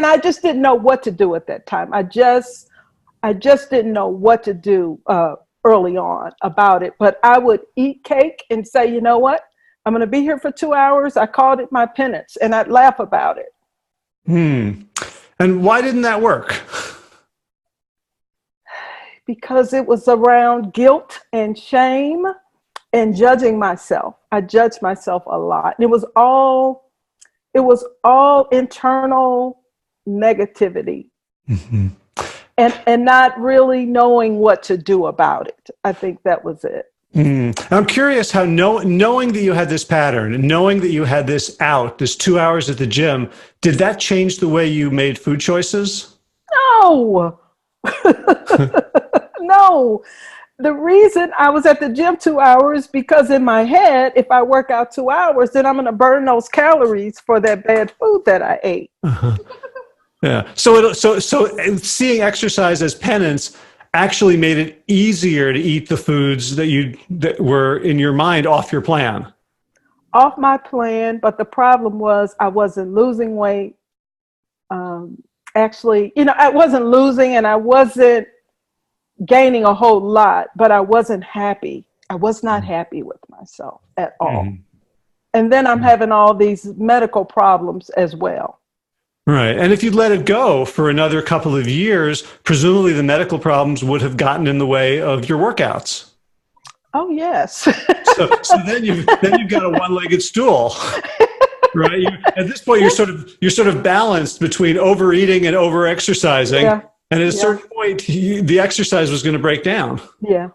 I just didn't know what to do at that time. I just didn't know what to do early on about it. But I would eat cake and say, you know what? I'm going to be here for 2 hours. I called it my penance, and I'd laugh about it. And why didn't that work? Because it was around guilt and shame and judging myself. I judged myself a lot. It was all internal negativity. And not really knowing what to do about it. I think that was it. I'm curious how knowing that you had this pattern, knowing that you had this 2 hours at the gym, did that change the way you made food choices? No. No. The reason I was at the gym 2 hours, because in my head, if I work out 2 hours, then I'm going to burn those calories for that bad food that I ate. Yeah. So seeing exercise as penance actually made it easier to eat the foods that were in your mind off your plan. Off my plan, but the problem was I wasn't losing weight. Actually, I wasn't losing and I wasn't gaining a whole lot, but I wasn't happy. I was not happy with myself at all. And then I'm having all these medical problems as well. Right. And if you'd let it go for another couple of years, presumably the medical problems would have gotten in the way of your workouts. Oh, yes. so then you've got a one-legged stool, right? At this point, you're sort of balanced between overeating and over-exercising. Yeah. And at a certain point, the exercise was going to break down. Yeah.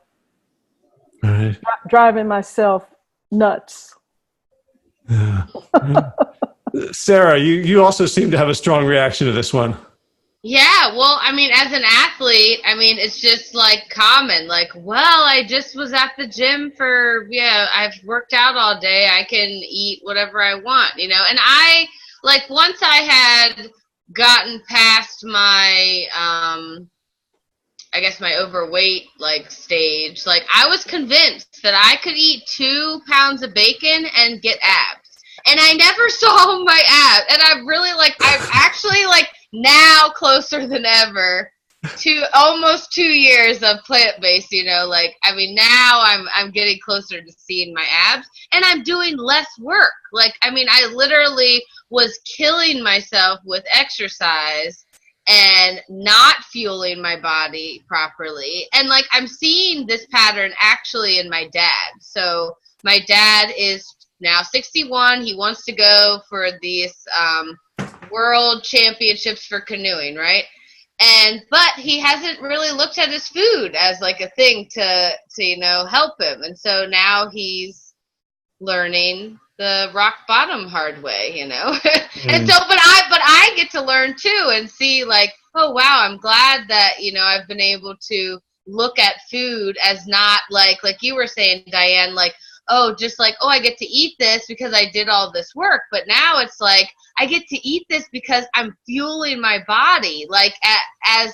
Right. Driving myself nuts. Yeah. Sarah, you also seem to have a strong reaction to this one. Yeah, well, I mean, as an athlete, I mean, it's just like common. Like, well, I just was at the gym I've worked out all day. I can eat whatever I want, And I, once I had gotten past my, I guess my overweight, stage, I was convinced that I could eat 2 pounds of bacon and get abs. And I never saw my abs. And I'm really I'm actually now closer than ever to almost 2 years of plant-based, now I'm getting closer to seeing my abs and I'm doing less work. I literally was killing myself with exercise and not fueling my body properly. And I'm seeing this pattern actually in my dad. So my dad is now 61. He wants to go for these world championships for canoeing, right? But he hasn't really looked at his food as a thing to help him. And so now he's learning the rock bottom hard way, And so but I get to learn too and see oh wow, I'm glad that I've been able to look at food as not like you were saying, Diane, I get to eat this because I did all this work. But now it's I get to eat this because I'm fueling my body, as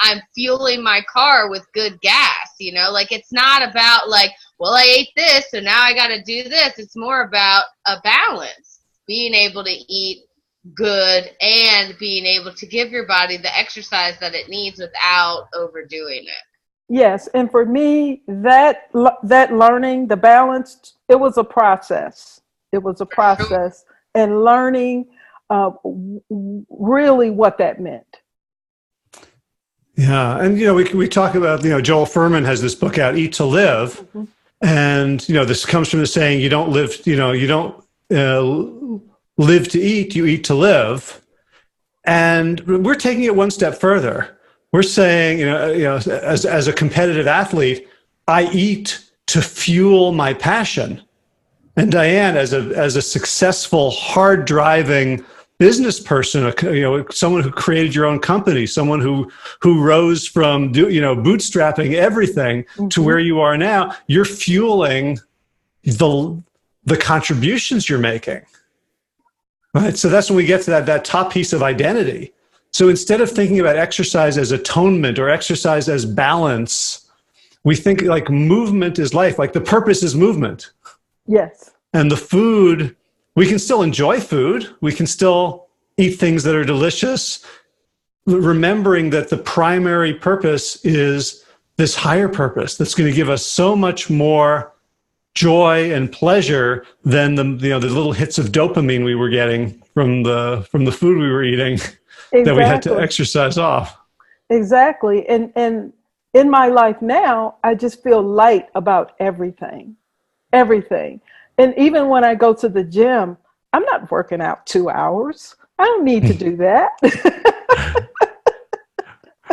I'm fueling my car with good gas, it's not about well, I ate this, so now I got to do this. It's more about a balance, being able to eat good and being able to give your body the exercise that it needs without overdoing it. Yes, and for me, that learning, the balance, it was a process. It was a process, and learning really what that meant. Yeah, and we talk about Joel Furman has this book out, Eat to Live, Mm-hmm. and this comes from the saying you don't live live to eat, you eat to live, and we're taking it one step further. We're saying as a competitive athlete, I eat to fuel my passion, and Diane as a successful, hard driving business person, someone who created your own company, someone who rose from bootstrapping everything to where you are now, you're fueling the contributions you're making, right? So that's when we get to that top piece of identity. So instead of thinking about exercise as atonement or exercise as balance, we think like movement is life, like the purpose is movement. Yes. And the food, we can still enjoy food. We can still eat things that are delicious, remembering that the primary purpose is this higher purpose that's going to give us so much more joy and pleasure than the little hits of dopamine we were getting from the food we were eating. Exactly. That we had to exercise off. Exactly. And in my life now, I just feel light about everything. And even when I go to the gym, I'm not working out 2 hours. I don't need to do that.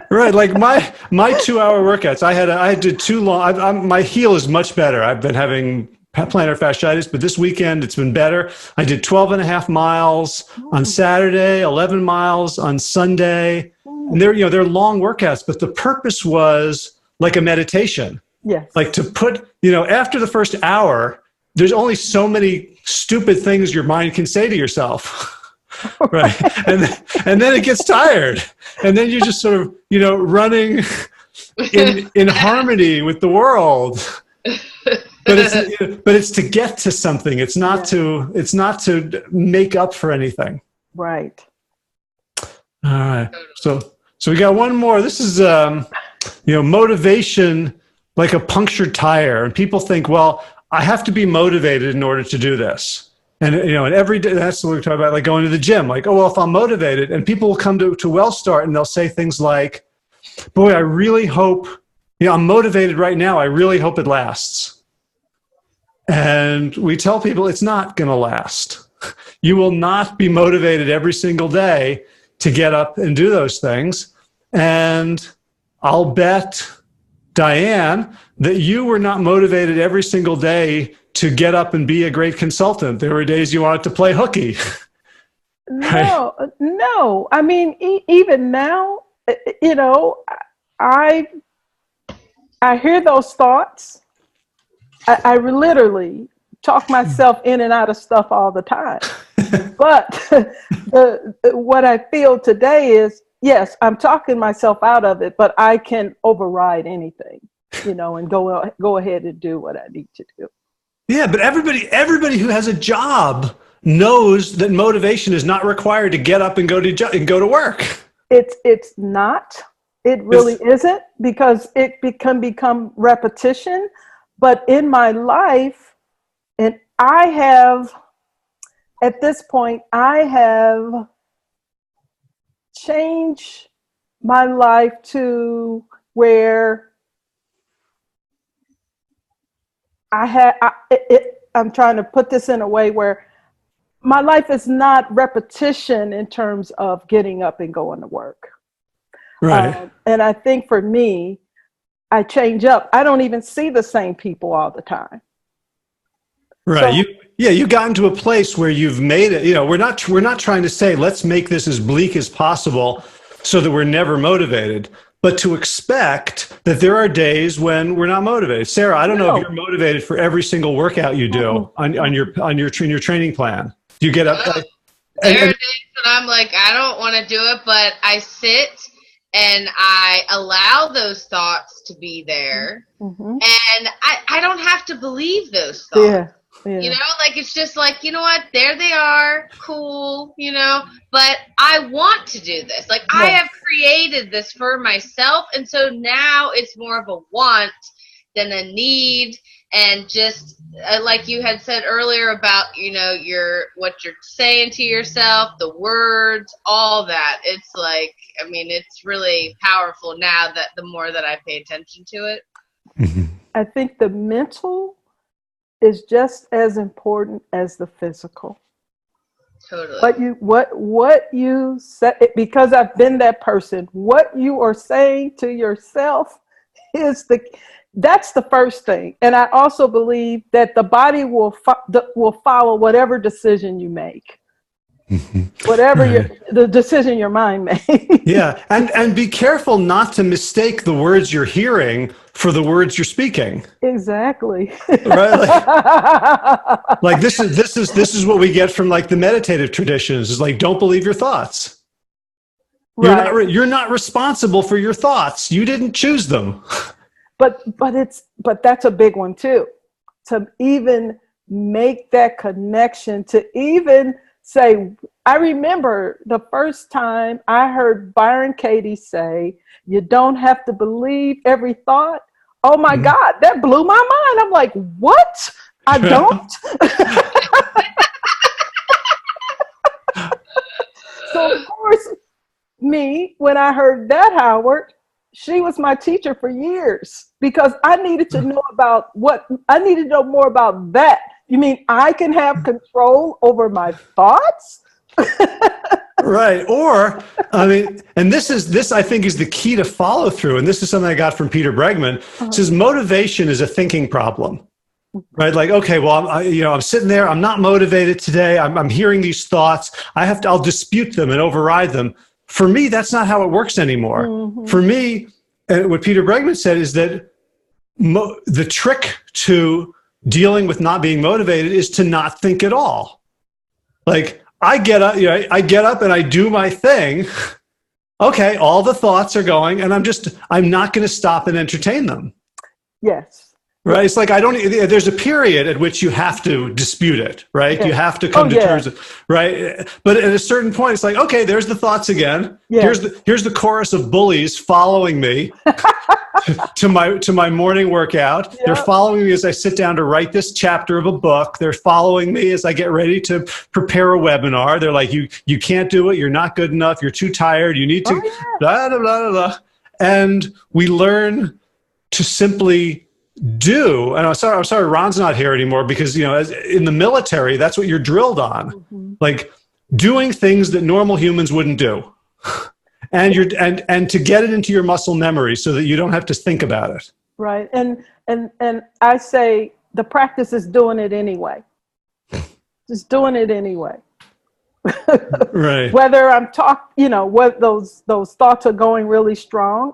Right. Like my 2-hour workouts, I did too long. My heel is much better. I've been having plantar fasciitis, but this weekend it's been better. I did 12.5 miles on Saturday, 11 miles on Sunday. And they're long workouts, but the purpose was like a meditation. Yes. Like to put, after the first hour, there's only so many stupid things your mind can say to yourself. Right. And then it gets tired. And then you're just sort of, running in harmony with the world. But it's to get to something. It's not to make up for anything. Right. All right. So we got one more. This is motivation like a punctured tire. And people think, well, I have to be motivated in order to do this. And, and every day, that's what we're talking about, like going to the gym. Like, oh, well, if I'm motivated, and people will come to WellStart and they'll say things like, boy, I really hope, I'm motivated right now. I really hope it lasts. And we tell people it's not going to last. You will not be motivated every single day to get up and do those things. And I'll bet, Diane, that you were not motivated every single day to get up and be a great consultant. There were days you wanted to play hooky. Right? No. I mean, even now, I hear those thoughts. I literally talk myself in and out of stuff all the time. But what I feel today is, yes, I'm talking myself out of it, but I can override anything, and go ahead and do what I need to do. Yeah, but everybody who has a job knows that motivation is not required to get up and go to work. It's not. It really isn't, because it can become repetition. But in my life, and at this point, I have changed my life to where I'm trying to put this in a way where my life is not repetition in terms of getting up and going to work. Right. And I think for me, I change up. I don't even see the same people all the time. Right. So, you've gotten to a place where you've made it. We're not trying to say, let's make this as bleak as possible so that we're never motivated, but to expect that there are days when we're not motivated. Sarah, I don't know if you're motivated for every single workout you do on your training plan. Do you get up? There are days that I'm like, I don't want to do it, but I sit and I allow those thoughts to be there. Mm-hmm. And I don't have to believe those thoughts. Yeah. It's just like, you know what, there they are, cool, but I want to do this. Like, I have created this for myself, and so now it's more of a want than a need. and just like you had said earlier about, what you're saying to yourself, the words, all that. It's like, it's really powerful now that the more that I pay attention to it. Mm-hmm. I think the mental is just as important as the physical. Totally. What you say, because I've been that person, what you are saying to yourself that's the first thing. And I also believe that the body will follow whatever decision you make. Whatever the decision your mind makes. Yeah, and be careful not to mistake the words you're hearing for the words you're speaking. Exactly. Right? Like this is what we get from like the meditative traditions. Is like, don't believe your thoughts. Right. You're not responsible for your thoughts. You didn't choose them. But that's a big one too. To even make that connection, to even say, I remember the first time I heard Byron Katie say, you don't have to believe every thought. Oh my God, that blew my mind. I'm like, what? I don't? So of course, when I heard that, Howard, she was my teacher for years because I needed to know more about that. You mean I can have control over my thoughts? Right. Or, and this I think is the key to follow through. And this is something I got from Peter Bregman. It says motivation is a thinking problem, right? Like, okay, well, I'm sitting there, I'm not motivated today. I'm hearing these thoughts. I'll dispute them and override them. For me, that's not how it works anymore. Mm-hmm. For me, what Peter Bregman said is that the trick to dealing with not being motivated is to not think at all. Like, I get up and I do my thing. Okay, all the thoughts are going, and I'm not going to stop and entertain them. Yes. Right. It's like there's a period at which you have to dispute it, right? Yes. You have to come to terms, right? But at a certain point, it's like, okay, there's the thoughts again. Yes. Here's the chorus of bullies following me to my morning workout. Yep. They're following me as I sit down to write this chapter of a book. They're following me as I get ready to prepare a webinar. They're like, you can't do it. You're not good enough. You're too tired. You need to blah, blah, blah, blah. And we learn to simply do, and I'm sorry Ron's not here anymore, because as in the military, that's what you're drilled on, like doing things that normal humans wouldn't do, and to get it into your muscle memory so that you don't have to think about it. Right, and I say the practice is doing it anyway, just doing it anyway. Right. Whether I'm what those thoughts are going really strong.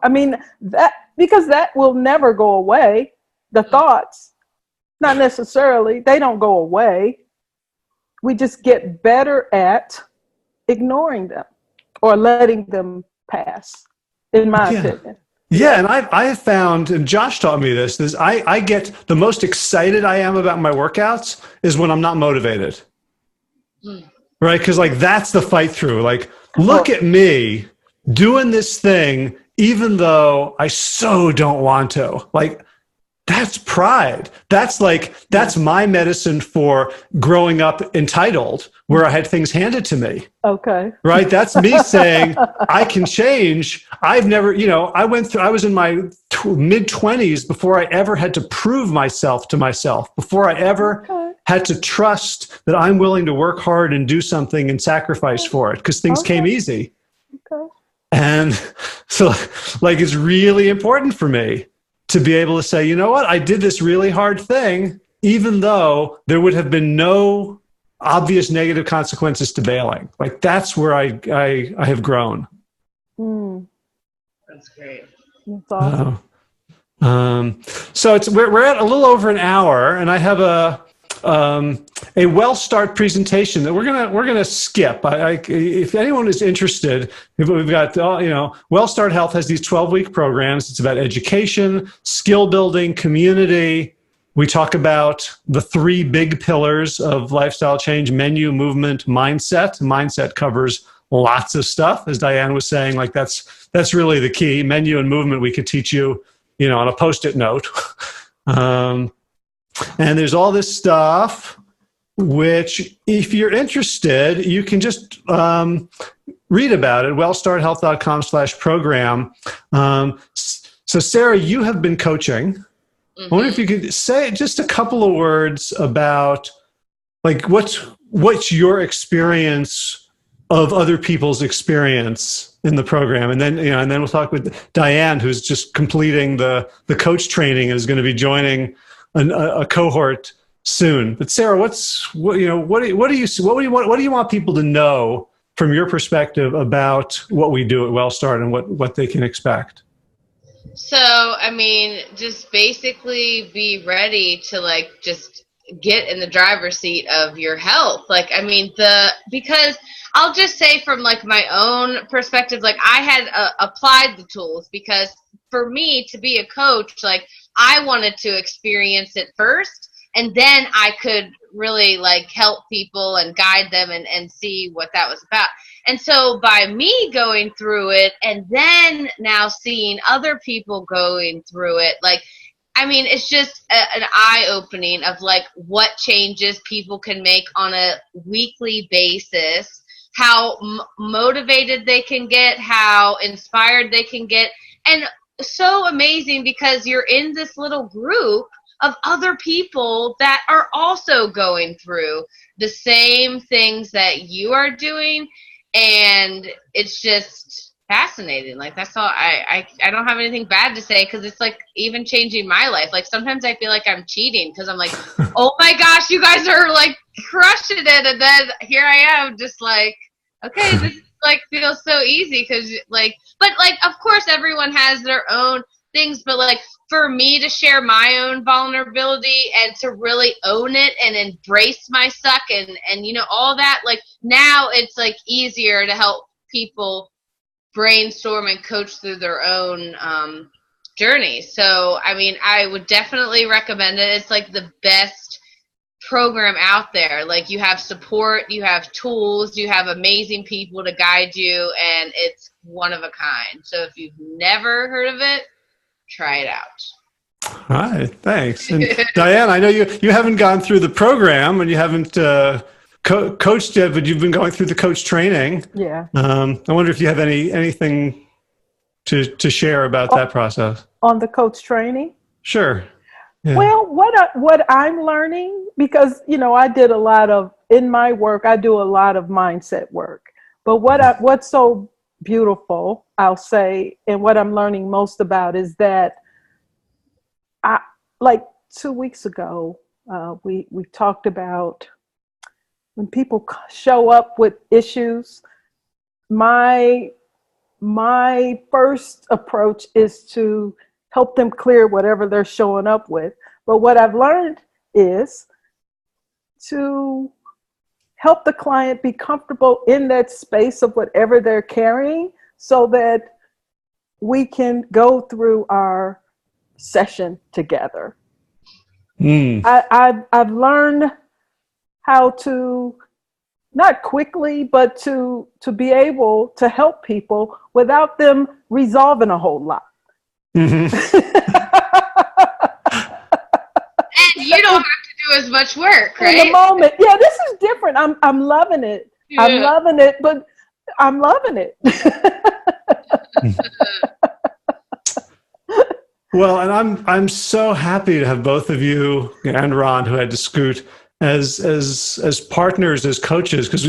Because that will never go away. The thoughts, not necessarily, they don't go away. We just get better at ignoring them or letting them pass, in my opinion. Yeah, and I have found, and Josh taught me this, is I get the most excited I am about my workouts is when I'm not motivated. Right? Because that's the fight through. Like, look at me doing this thing, even though I so don't want to. Like, that's pride. That's my medicine for growing up entitled, where I had things handed to me. Okay. Right? That's me saying I can change. I've never, I was in my mid-20s before I ever had to prove myself to myself, before I ever had to trust that I'm willing to work hard and do something and sacrifice for it, because things came easy. Okay. And so it's really important for me to be able to say, you know what, I did this really hard thing, even though there would have been no obvious negative consequences to bailing. Like, that's where I have grown. That's great. That's awesome. So we're at a little over an hour, and I have a WellStart presentation that we're gonna skip. If anyone is interested, we've got WellStart Health has these 12-week programs. It's about education, skill building, community. We talk about the 3 big pillars of lifestyle change: menu, movement, mindset. Mindset covers lots of stuff, as Diane was saying. Like, that's really the key. Menu and movement we could teach you, on a Post-it note. And there's all this stuff, which if you're interested, you can just read about it, wellstarthealth.com/program. So Sarah, you have been coaching. Mm-hmm. I wonder if you could say just a couple of words about like what's your experience of other people's experience in the program, and then we'll talk with Diane, who's just completing the coach training and is going to be joining a cohort soon. But Sarah, what do you want people to know from your perspective about what we do at WellStart and what they can expect? So, I mean, just basically be ready to like just get in the driver's seat of your health. Like, I mean, because I'll just say from like my own perspective, like I had applied the tools because for me to be a coach, like I wanted to experience it first, and then I could really like help people and guide them and see what that was about. And so by me going through it and then now seeing other people going through it, like, I mean, it's just an eye-opening of like what changes people can make on a weekly basis, how motivated they can get, how inspired they can get. And so amazing because you're in this little group of other people that are also going through the same things that you are doing. And it's just fascinating. Like, that's all. I don't have anything bad to say because it's like even changing my life. Like sometimes I feel like I'm cheating because I'm like, oh my gosh, you guys are like crushing it. And then here I am just like, okay, this like feels so easy because like, but like, of course everyone has their own things, but like for me to share my own vulnerability and to really own it and embrace my suck and all that, like now it's like easier to help people brainstorm and coach through their own journey. So I mean, I would definitely recommend it. It's like the best program out there. Like you have support, you have tools, you have amazing people to guide you, and it's one of a kind. So if you've never heard of it, try it out. All right, thanks. And Diane, I know you haven't gone through the program and you haven't coached yet, but you've been going through the coach training. Yeah. I wonder if you have anything to share about that process. On the coach training? Sure. Yeah. Well, what I'm learning, because I did a lot of in my work, I do a lot of mindset work. But what's so beautiful, I'll say, and what I'm learning most about is that like 2 weeks ago, we talked about when people show up with issues. My first approach is to help them clear whatever they're showing up with. But what I've learned is to help the client be comfortable in that space of whatever they're carrying so that we can go through our session together. I've learned how to, not quickly, but to be able to help people without them resolving a whole lot. Mm-hmm. And you don't have to do as much work, right? In the moment. Yeah, this is different. I'm loving it. Yeah. I'm loving it, but I'm loving it. Well, and I'm so happy to have both of you and Ron, who had to scoot, as partners, as coaches, because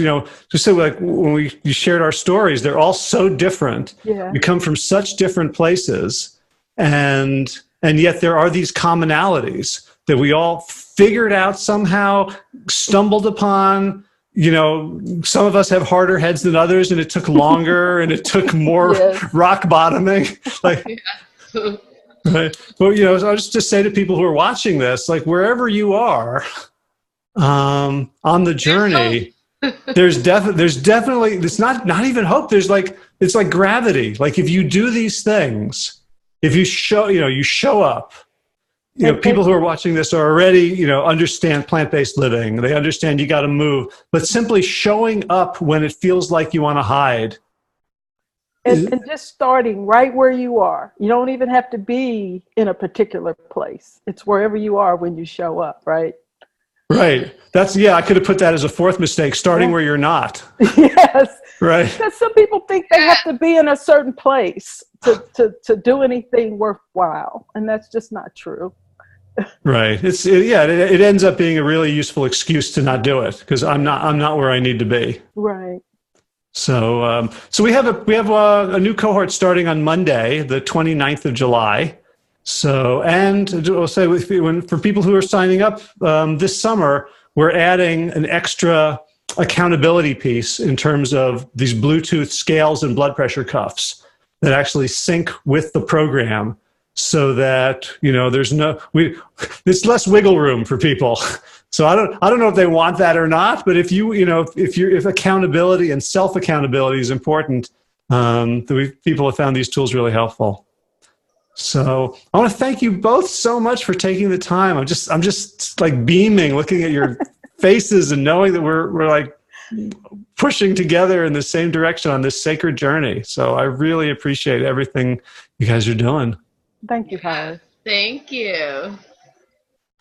just so like when you shared our stories, they're all so different. Yeah. We come from such different places, and yet there are these commonalities that we all figured out somehow, stumbled upon. Some of us have harder heads than others, and it took longer and it took more rock bottoming. Like, Yeah. Right. Well, so I'll just say to people who are watching this, like wherever you are on the journey, there's definitely, it's not even hope. It's like gravity. Like if you do these things, if you show up, people who are watching this are already, understand plant-based living. They understand you got to move, but simply showing up when it feels like you want to hide. And just starting right where you are. You don't even have to be in a particular place. It's wherever you are when you show up, right? Right. I could have put that as a fourth mistake, starting where you're not. Yes. Right. Because some people think they have to be in a certain place to do anything worthwhile. And that's just not true. Right. It ends up being a really useful excuse to not do it because I'm not where I need to be. Right. So we have a new cohort starting on Monday, the 29th of July. So, and I'll say for people who are signing up this summer, we're adding an extra accountability piece in terms of these Bluetooth scales and blood pressure cuffs that actually sync with the program, so that there's less wiggle room for people. So I don't know if they want that or not, but if accountability and self accountability is important, people have found these tools really helpful. So I want to thank you both so much for taking the time. I'm just like beaming, looking at your faces and knowing that we're like pushing together in the same direction on this sacred journey. So I really appreciate everything you guys are doing. Thank you, Howard. Thank you.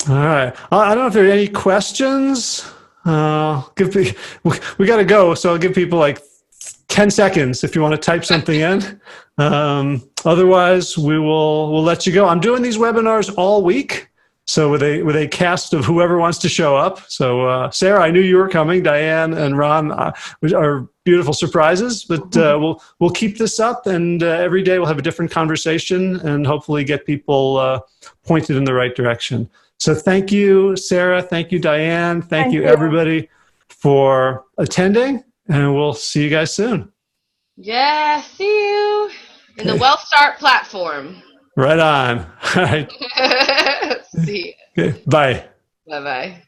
All right. I don't know if there are any questions. We got to go, so I'll give people like 10 seconds if you want to type something in. Otherwise, we'll let you go. I'm doing these webinars all week, so with a cast of whoever wants to show up. So Sarah, I knew you were coming. Diane and Ron are beautiful surprises, but we'll keep this up, and every day we'll have a different conversation and hopefully get people pointed in the right direction. So thank you, Sarah. Thank you, Diane. Thank you, everybody, for attending, and we'll see you guys soon. Yeah, see you in the WellStart platform. Right on. All right. See you. Okay. Bye. Bye-bye.